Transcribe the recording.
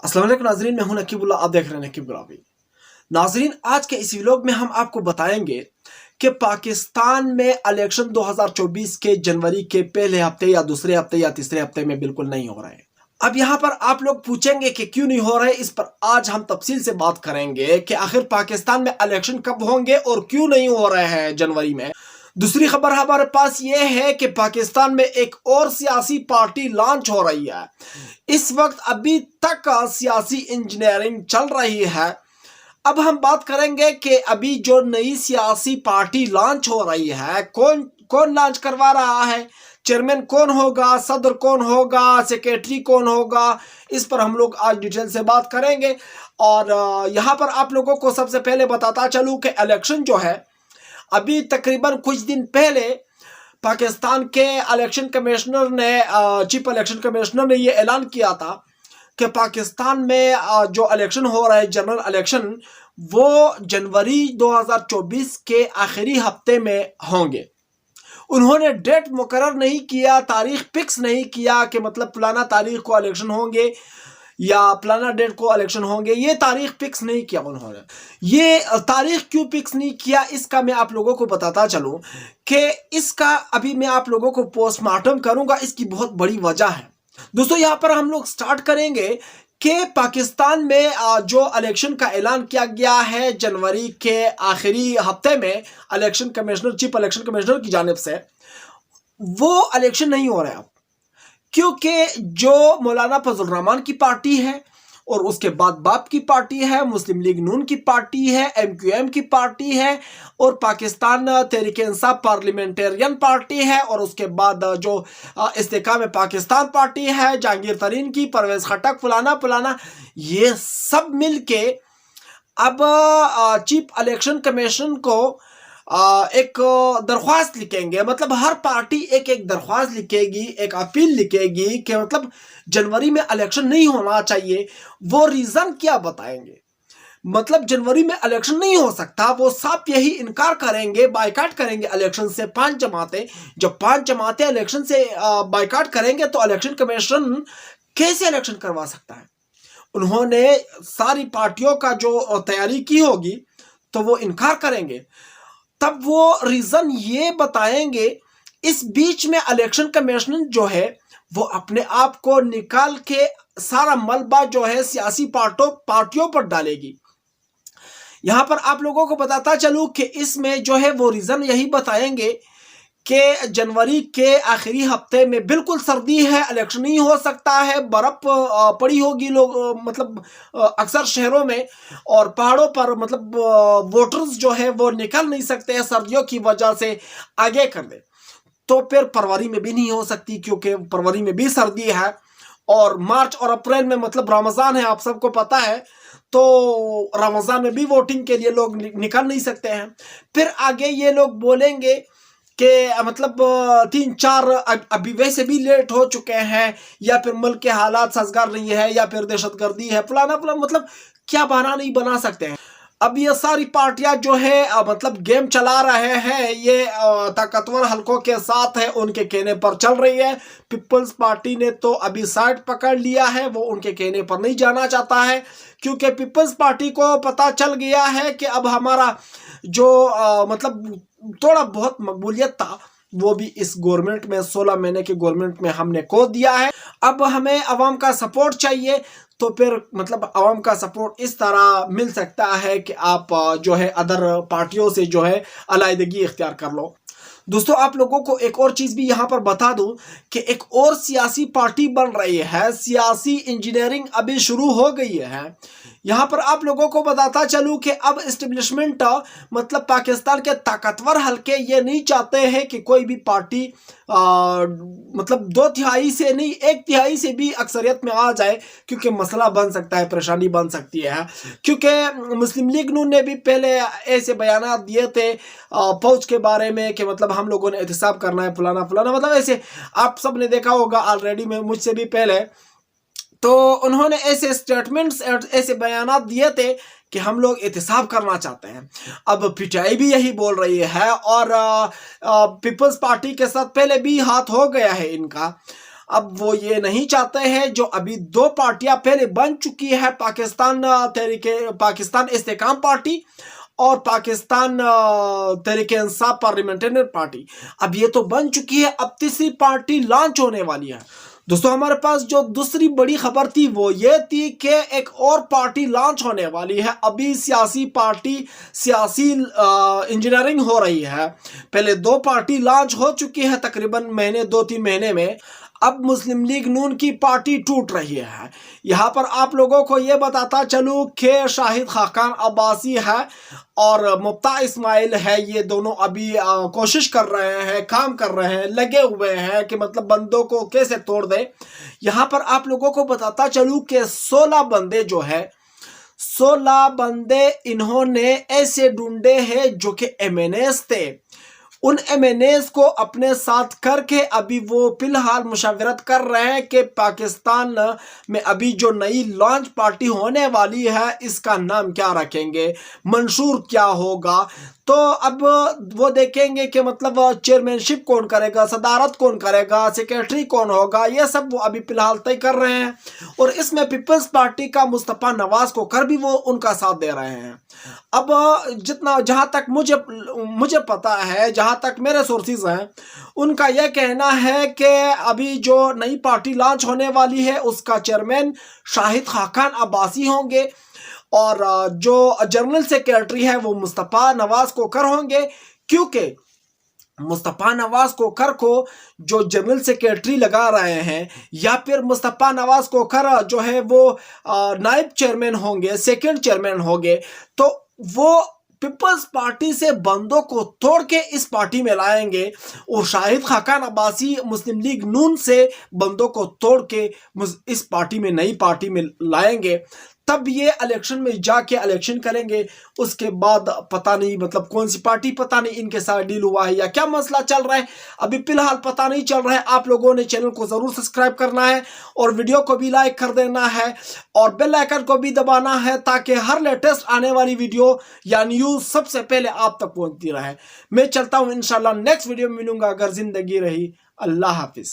अस्सलाम वालेकुम नाजरीन, मैं हूं नकीबुल्लाह। आप देख रहे हैं नकीबुल्लाह। नाजरीन, आज के इस व्लॉग में हम आपको बताएंगे कि पाकिस्तान में इलेक्शन 2024 के जनवरी के पहले हफ्ते या दूसरे हफ्ते या तीसरे हफ्ते में बिल्कुल नहीं हो रहे हैं। अब यहाँ पर आप लोग पूछेंगे कि क्यों नहीं हो रहे। इस पर आज हम तफसील से बात करेंगे कि आखिर पाकिस्तान में इलेक्शन कब होंगे और क्यों नहीं हो रहे हैं जनवरी में। दूसरी खबर हमारे पास यह है कि पाकिस्तान में एक और सियासी पार्टी लॉन्च हो रही है। इस वक्त अभी तक सियासी इंजीनियरिंग चल रही है। अब हम बात करेंगे कि अभी जो नई सियासी पार्टी लॉन्च हो रही है, कौन कौन लॉन्च करवा रहा है, चेयरमैन कौन होगा, सदर कौन होगा, सेक्रेटरी कौन होगा, इस पर हम लोग आज डिटेल से बात करेंगे। और यहाँ पर आप लोगों को सबसे पहले बताता चलूँ कि इलेक्शन जो है, अभी तकरीबन कुछ दिन पहले पाकिस्तान के इलेक्शन कमिश्नर ने चीफ इलेक्शन कमिश्नर ने ये ऐलान किया था कि पाकिस्तान में जो इलेक्शन हो रहा है, जनरल इलेक्शन, वो जनवरी 2024 के आखिरी हफ्ते में होंगे। उन्होंने डेट मुकर्रर नहीं किया, तारीख फिक्स नहीं किया कि मतलब फलाना तारीख को इलेक्शन होंगे या फलाना डेट को इलेक्शन होंगे। ये तारीख फिक्स नहीं किया उन्होंने। ये तारीख क्यों फिक्स नहीं किया, इसका मैं आप लोगों को बताता चलूं कि इसका अभी मैं आप लोगों को पोस्टमार्टम करूंगा। इसकी बहुत बड़ी वजह है। दोस्तों, यहाँ पर हम लोग स्टार्ट करेंगे कि पाकिस्तान में जो इलेक्शन का ऐलान किया गया है जनवरी के आखिरी हफ्ते में election commissioner, chief election commissioner की जानिब से, वो इलेक्शन नहीं हो रहा है। क्योंकि जो मौलाना फजल रहमान की पार्टी है और उसके बाद बाप की पार्टी है, मुस्लिम लीग नून की पार्टी है, MQM की पार्टी है और पाकिस्तान तहरीक इंसाफ पार्लियामेंटेरियन पार्टी है और उसके बाद जो इस्तेकाम पाकिस्तान पार्टी है, जहांगीर तरीन की, परवेज खटक, फलाना फलाना, ये सब मिलके अब चीफ इलेक्शन कमीशन को एक दरख्वास्त लिखेंगे। मतलब हर पार्टी एक एक दरख्वास्त लिखेगी, एक अपील लिखेगी कि मतलब जनवरी में इलेक्शन नहीं होना चाहिए। वो रीजन क्या बताएंगे, मतलब जनवरी में इलेक्शन नहीं हो सकता, वो साफ यही इनकार करेंगे, बायकाट करेंगे इलेक्शन से। 5 जमातें, जब 5 जमातें इलेक्शन से बायकाट करेंगे तो इलेक्शन कमीशन कैसे इलेक्शन करवा सकता है। उन्होंने सारी पार्टियों का जो तैयारी की होगी तो वो इनकार करेंगे, तब वो रीजन ये बताएंगे। इस बीच में इलेक्शन कमीशन जो है वो अपने आप को निकाल के सारा मलबा जो है सियासी पार्टियों पर डालेगी। यहां पर आप लोगों को बताता चलूं कि इसमें जो है वो रीजन यही बताएंगे कि जनवरी के आखिरी हफ्ते में बिल्कुल सर्दी है, इलेक्शन नहीं हो सकता है, बर्फ पड़ी होगी लोग मतलब अक्सर शहरों में और पहाड़ों पर, मतलब वोटर्स जो है वो निकल नहीं सकते हैं सर्दियों की वजह से। आगे कर दे तो फिर फरवरी में भी नहीं हो सकती क्योंकि फरवरी में भी सर्दी है और मार्च और अप्रैल में मतलब रमज़ान है, आप सबको पता है, तो रमज़ान में भी वोटिंग के लिए लोग निकल नहीं सकते हैं। फिर आगे ये लोग बोलेंगे कि मतलब 3-4 अभी वैसे भी लेट हो चुके हैं, या फिर मुल्क के हालात साजगार नहीं है, या फिर दहशतगर्दी है, फलाना फलाना, मतलब क्या बहाना नहीं बना सकते हैं। अब ये सारी पार्टियां जो है मतलब गेम चला रहे हैं, ये ताकतवर हलकों के साथ है, उनके कहने पर चल रही है। पीपल्स पार्टी ने तो अभी साइड पकड़ लिया है, वो उनके कहने पर नहीं जाना चाहता है क्योंकि पीपल्स पार्टी को पता चल गया है कि अब हमारा जो मतलब थोड़ा बहुत मकबूलियत था वो भी इस गवर्नमेंट में, 16 महीने की गवर्नमेंट में हमने खो दिया है। अब हमें अवाम का सपोर्ट चाहिए, तो फिर मतलब अवाम का सपोर्ट इस तरह मिल सकता है कि आप जो है अदर पार्टियों से जो है अलाइदगी इख्तियार कर लो। दोस्तों, आप लोगों को एक और चीज़ भी यहाँ पर बता दूं कि एक और सियासी पार्टी बन रही है, सियासी इंजीनियरिंग अभी शुरू हो गई है। यहाँ पर आप लोगों को बताता चलूं कि अब इस्टेब्लिशमेंट मतलब पाकिस्तान के ताकतवर हलके ये नहीं चाहते हैं कि कोई भी पार्टी मतलब 2/3 से नहीं 1/3 से भी अक्सरियत में आ जाए, क्योंकि मसला बन सकता है, परेशानी बन सकती है। क्योंकि मुस्लिम लीग नून ने भी पहले ऐसे बयान दिए थे फौज के बारे में कि मतलब हम लोगों ने एहतसाब करना है, फलाना फलाना, मतलब ऐसे आप सब ने देखा होगा ऑलरेडी में मुझसे भी पहले। तो उन्होंने ऐसे स्टेटमेंट्स, ऐसे बयानात दिए थे कि हम लोग एहतसाब करना चाहते हैं। अब PTI भी यही बोल रही है और पीपल्स पार्टी के साथ पहले भी हाथ हो गया है इनका। अब वो ये नहीं चाहते हैं जो अभी दो पार्टियां पहले बन चुकी है, पाकिस्तान इस्तेकाम पार्टी और पाकिस्तान तहरीक इंसाफ पार्लियामेंट्री पार्टी। अब ये तो बन चुकी है, अब तीसरी पार्टी लॉन्च होने वाली है। दोस्तों हमारे पास जो दूसरी बड़ी खबर थी वो ये थी कि एक और पार्टी लॉन्च होने वाली है। अभी सियासी इंजीनियरिंग हो रही है। पहले दो पार्टी लॉन्च हो चुकी है तकरीबन 2-3 महीने में। अब मुस्लिम लीग नून की पार्टी टूट रही है। यहाँ पर आप लोगों को ये बताता चलूँ कि शाहिद खाकान अब्बासी है और मुफ्ता इस्माइल है, ये दोनों अभी कोशिश कर रहे हैं, काम कर रहे हैं, लगे हुए हैं कि मतलब बंदों को कैसे तोड़ दे। यहाँ पर आप लोगों को बताता चलूँ कि 16 बंदे जो है, 16 बंदे इन्होंने ऐसे ढूंढे हैं जो कि MNAs थे। उन MNAs को अपने साथ करके अभी वो फिलहाल मुशावरत कर रहे हैं कि पाकिस्तान में अभी जो नई लॉन्च पार्टी होने वाली है इसका नाम क्या रखेंगे, मंशूर क्या होगा। तो अब वो देखेंगे कि मतलब चेयरमैनशिप कौन करेगा, सदारत कौन करेगा, सेक्रेटरी कौन होगा, ये सब वो अभी फिलहाल तय कर रहे हैं। और इसमें पीपल्स पार्टी का मुस्तफा नवाज को कर भी वो उनका साथ दे रहे हैं। अब जहां तक मुझे पता है, जहां तक मेरे सोर्सेज हैं, उनका यह कहना है कि अभी जो नई पार्टी लॉन्च होने वाली है उसका चेयरमैन शाहिद खाकान अब्बासी होंगे और जो जनरल सेक्रेटरी है वो मुस्तफा नवाज कोकर होंगे। क्योंकि मुस्तफा नवाज कोकर को जो जनरल सेक्रेटरी लगा रहे हैं या फिर मुस्तफा नवाज कोकर जो है वो नायब चेयरमैन होंगे, सेकंड चेयरमैन होंगे, तो वो पीपल्स पार्टी से बंदों को तोड़ के इस पार्टी में लाएंगे और शाहिद खाकान अब्बासी मुस्लिम लीग नून से बंदों को तोड़ के इस पार्टी में, नई पार्टी में लाएंगे। तब ये इलेक्शन में जाके इलेक्शन करेंगे। उसके बाद पता नहीं मतलब कौन सी पार्टी, पता नहीं इनके साथ डील हुआ है या क्या मसला चल रहा है, अभी फिलहाल पता नहीं चल रहा है। आप लोगों ने चैनल को जरूर सब्सक्राइब करना है और वीडियो को भी लाइक कर देना है और बेल आइकन को भी दबाना है ताकि हर लेटेस्ट आने वाली वीडियो या न्यूज सबसे पहले आप तक पहुंचती रहे। मैं चलता हूं, इंशाल्लाह नेक्स्ट वीडियो में मिलूंगा अगर जिंदगी रही। अल्लाह हाफिज।